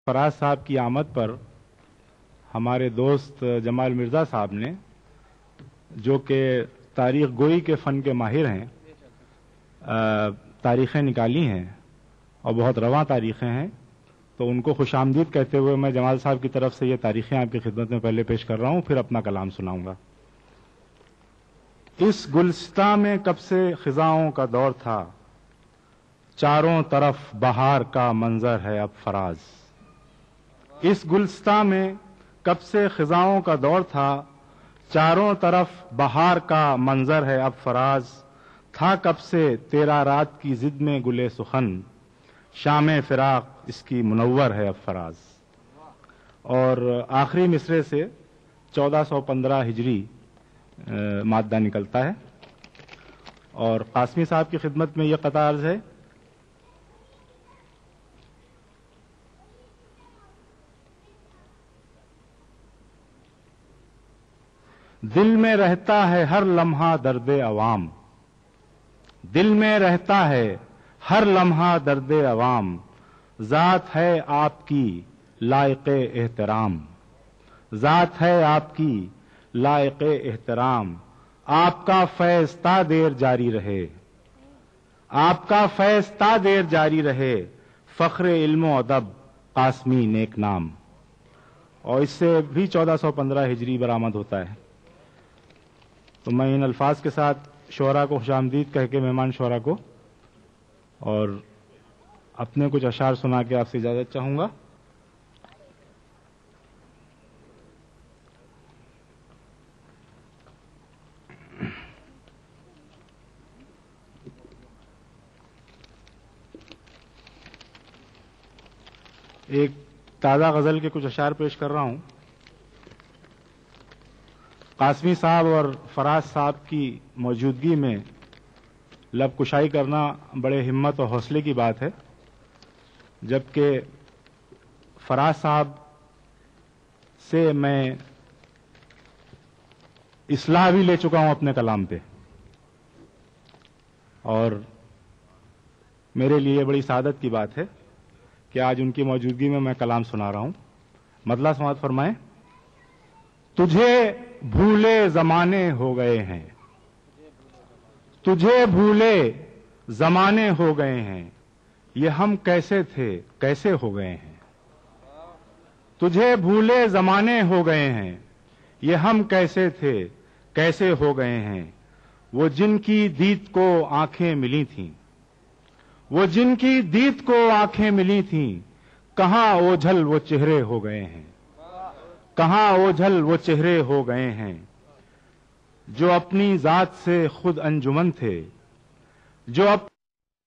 فراز صاحب کی آمد پر ہمارے دوست جمال مرزا صاحب نے، جو کہ تاریخ گوئی کے فن کے ماہر ہیں، تاریخیں نکالی ہیں اور بہت رواں تاریخیں ہیں، تو ان کو خوش آمدید کہتے ہوئے میں جمال صاحب کی طرف سے یہ تاریخیں آپ کی خدمت میں پہلے پیش کر رہا ہوں، پھر اپنا کلام سناؤں گا۔ اس گلستاں میں کب سے خزاؤں کا دور تھا، چاروں طرف بہار کا منظر ہے اب فراز۔ اس گلستاں میں کب سے خزاؤں کا دور تھا، چاروں طرف بہار کا منظر ہے اب فراز۔ تھا کب سے تیرا رات کی ضد میں گلے سخن، شام فراق اس کی منور ہے اب فراز۔ اور آخری مصرے سے 1415 ہجری مادہ نکلتا ہے، اور قاسمی صاحب کی خدمت میں یہ قطع عرض ہے: دل میں رہتا ہے ہر لمحہ درد عوام، دل میں رہتا ہے ہر لمحہ درد عوام، ذات ہے آپ کی لائق احترام، ذات ہے آپ کی لائق احترام۔ آپ کا فیض تا دیر جاری رہے، آپ کا فیض تا دیر جاری رہے، فخر علم و ادب قاسمی نیک نام۔ اور اس سے بھی 1415 ہجری برآمد ہوتا ہے۔ تو میں ان الفاظ کے ساتھ شعراء کو خوش آمدید کہہ کے مہمان شعراء کو اور اپنے کچھ اشعار سنا کے آپ سے اجازت چاہوں گا۔ ایک تازہ غزل کے کچھ اشعار پیش کر رہا ہوں۔ قاسمی صاحب اور فراز صاحب کی موجودگی میں لب کشائی کرنا بڑے ہمت اور حوصلے کی بات ہے، جبکہ فراز صاحب سے میں اصلاح بھی لے چکا ہوں اپنے کلام پہ، اور میرے لیے بڑی سعادت کی بات ہے کہ آج ان کی موجودگی میں میں کلام سنا رہا ہوں۔ مطلع سماعت فرمائیں۔ تجھے بھولے زمانے ہو گئے ہیں، تجھے بھولے زمانے ہو گئے ہیں، یہ ہم کیسے تھے کیسے ہو گئے ہیں۔ تجھے بھولے زمانے ہو گئے ہیں، یہ ہم کیسے تھے کیسے ہو گئے ہیں۔ وہ جن کی دید کو آنکھیں ملی تھیں، وہ جن کی دید کو آنکھیں ملی تھیں، کہاں اوجھل وہ چہرے ہو گئے ہیں، کہاں اوجھل وہ چہرے ہو گئے ہیں۔ جو اپنی ذات سے خود انجمن تھے، جو